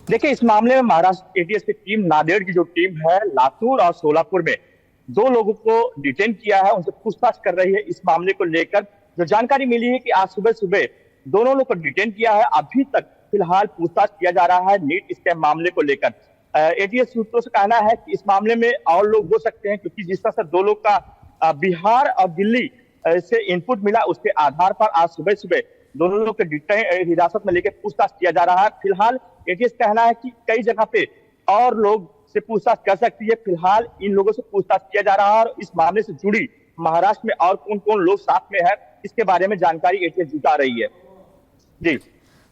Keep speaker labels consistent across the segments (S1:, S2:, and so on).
S1: देखिए, इस मामले में महाराष्ट्र एटीएस की टीम, नांदेड़ की जो टीम है, लातूर और सोलापुर में दो लोगों को डिटेन किया है, उनसे पूछताछ कर रही है इस मामले को लेकर। जो जानकारी मिली है कि आज सुबह सुबह दोनों लोग को डिटेन किया है। अभी तक फिलहाल पूछताछ किया जा रहा है नीट स्कैम मामले को लेकर। एटीएस सूत्रों से कहना है कि इस मामले में और लोग हो सकते हैं, क्योंकि जिस तरह से दो लोग का बिहार और दिल्ली से इनपुट मिला, उसके आधार पर आज सुबह सुबह दोनों लोग को हिरासत में लेकर पूछताछ किया जा रहा है। फिलहाल एटीएस कहना है कि कई जगह पे और लोग से पूछताछ कर सकती है। फिलहाल इन लोगों से पूछताछ किया जा रहा है और इस मामले से जुड़ी महाराष्ट्र में और कौन कौन लोग साथ में है, इसके बारे में जानकारी एटीएस जुटा रही है। जी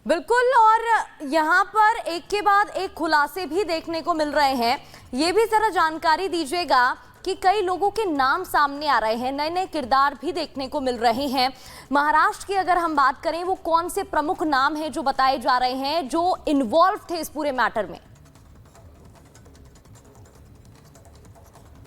S2: बिल्कुल, और यहाँ पर एक के बाद एक खुलासे भी देखने को मिल रहे हैं। ये भी जरा जानकारी दीजिएगा कि कई लोगों के नाम सामने आ रहे हैं, नए नए किरदार भी देखने को मिल रहे हैं। महाराष्ट्र की अगर हम बात करें, वो कौन से प्रमुख नाम हैं जो बताए जा रहे हैं जो इन्वॉल्व थे इस पूरे मैटर में?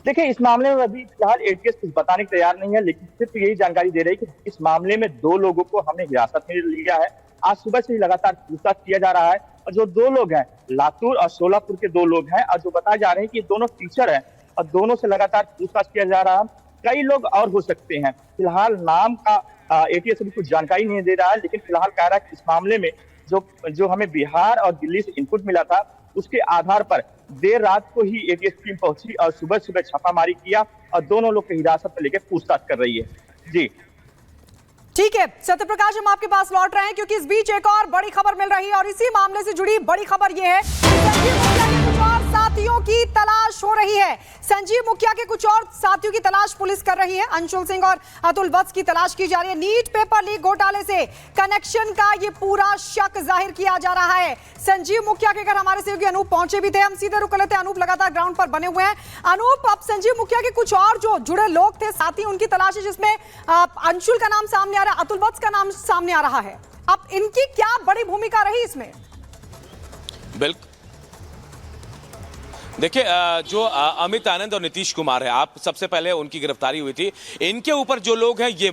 S1: देखिए, इस मामले में अभी फिलहाल एटीएस कुछ बताने को तैयार नहीं है, लेकिन सिर्फ यही जानकारी दे रही है कि इस मामले में दो लोगों को हमने हिरासत में लिया है। आज सुबह से ही लगातार पूछताछ किया जा रहा है और जो दो लोग हैं, लातूर और सोलापुर के दो लोग हैं और जो बताए जा रहे हैं कि दोनों टीचर हैं और दोनों से लगातार पूछताछ किया जा रहा है। कई लोग और हो सकते हैं। फिलहाल नाम का एटीएस अभी कुछ जानकारी नहीं दे रहा है, लेकिन फिलहाल कह रहा है कि इस मामले में जो हमें बिहार और दिल्ली से इनपुट मिला था, उसके आधार पर देर रात को ही एटीएस टीम पहुंची और सुबह सुबह छापामारी किया और दोनों लोग को हिरासत में लेकर पूछताछ कर रही है। जी
S3: ठीक है सत्यप्रकाश, हम आपके पास लौट रहे हैं क्योंकि इस बीच एक और बड़ी खबर मिल रही है और इसी मामले से जुड़ी बड़ी खबर यह है संजीव मुखिया के कुछ और साथियों की तलाश हो रही है। संजीव मुखिया के कुछ और साथियों की तलाश पुलिस कर रही है। अंशुल सिंह और अतुल वत्स की तलाश की जा रही है। नीट पेपर लीक घोटाले से कनेक्शन का ये पूरा शक जाहिर किया जा रहा है। संजीव मुखिया के घर हमारे सहयोगी अनूप पहुंचे भी थे, हम सीधे रुक लेते हैं। अनूप लगातार ग्राउंड पर बने हुए हैं। अनूप, अब संजीव मुखिया के कुछ और जो जुड़े लोग थे, साथी, उनकी तलाश है, जिसमें अंशुल का नाम सामने आ रहा है, अतुल वत्स का नाम सामने आ रहा है। अब इनकी क्या बड़ी भूमिका रही इसमें?
S4: बिल्कुल, देखिए जो अमित आनंद और नीतीश कुमार है, आप सबसे पहले उनकी गिरफ्तारी हुई थी। इनके ऊपर जो लोग हैं ये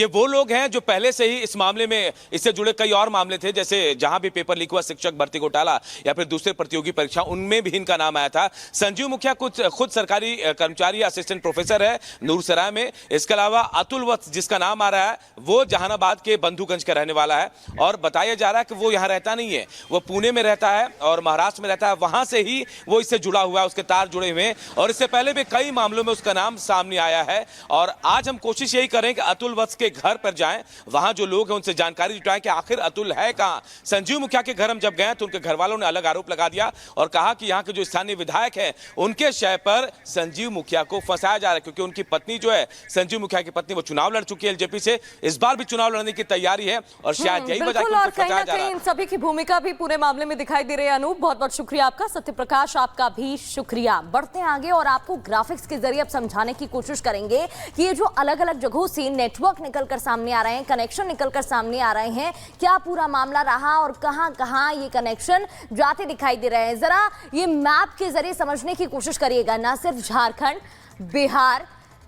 S4: वो लोग हैं जो पहले से ही इस मामले में, इससे जुड़े कई और मामले थे, जैसे जहां भी पेपर लीक हुआ, शिक्षक भर्ती घोटाला या फिर दूसरे प्रतियोगी परीक्षा, उनमें भी इनका नाम आया था। संजीव मुखिया कुछ खुद सरकारी कर्मचारी, असिस्टेंट प्रोफेसर है नूरसराय में। इसके अलावा अतुल वत्स जिसका नाम आ रहा है, वो जहानाबाद के बंधुगंज का रहने वाला है और बताया जा रहा है कि वो यहाँ रहता नहीं है, वो पुणे में रहता है और महाराष्ट्र में रहता है। वहां से ही वो इससे जुड़ा हुआ है, उसके तार जुड़े हुए हैं और इससे पहले भी कई मामलों में उसका नाम सामने आया है। और आज हम कोशिश यही करें कि अतुल वत्स के घर पर जाएं, वहां जो लोग हैं उनसे जानकारी जुटाएं कि आखिर अतुल है कहां। संजीव मुखिया के घर हम जब गए तो उनके घर वालों ने अलग आरोप लगा दिया और कहा कि यहां के जो स्थानीय विधायक है उनके शय पर संजीव मुखिया को फंसाया जा रहा है, क्योंकि उनकी पत्नी जो है, संजीव मुखिया की पत्नी, वो चुनाव लड़ चुकी है एलजेपी से, इस बार भी चुनाव लड़ने की तैयारी है और शायद यही वजह है कि उनको फंसाया जा रहा है।
S2: इन सभी की भूमिका भी पूरे मामले में दिखाई दे रही है। अनूप, बहुत बहुत शुक्रिया आपका। सत्यप्रकाश, आपका भी शुक्रिया। बढ़ते हैं आगे और आपको ग्राफिक्स के जरिए अब समझाने की कोशिश करेंगे कि ये जो अलग अलग जगहों से नेटवर्क निकलकर सामने आ रहे हैं, कनेक्शन निकलकर सामने आ रहे हैं, क्या पूरा मामला रहा और कहां कहां ये कनेक्शन जाते दिखाई दे रहे हैं। जरा ये मैप के जरिए समझने की कोशिश करिएगा। ना सिर्फ झारखंड, बिहार,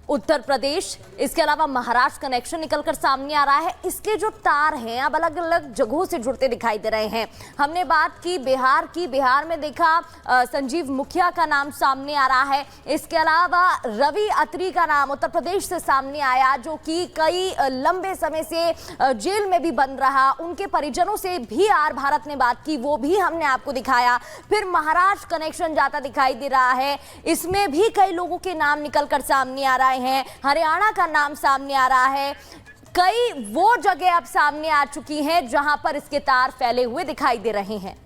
S2: उत्तर प्रदेश, इसके अलावा महाराष्ट्र कनेक्शन निकलकर सामने आ रहा है। इसके जो तार हैं अब अलग अलग जगहों से जुड़ते दिखाई दे रहे हैं। हमने बात की बिहार की, बिहार में देखा संजीव मुखिया का नाम सामने आ रहा है। इसके अलावा रवि अत्री का नाम उत्तर प्रदेश से सामने आया, जो कि कई लंबे समय से जेल में भी बंद रहा। उनके परिजनों से भी आर भारत ने बात की, वो भी हमने आपको दिखाया। फिर महाराष्ट्र कनेक्शन जाता दिखाई दे रहा है, इसमें भी कई लोगों के नाम निकलकर सामने आ रहा है। हरियाणा का नाम सामने आ रहा है। कई वो जगह अब सामने आ चुकी हैं जहां पर इसके तार फैले हुए दिखाई दे रहे हैं।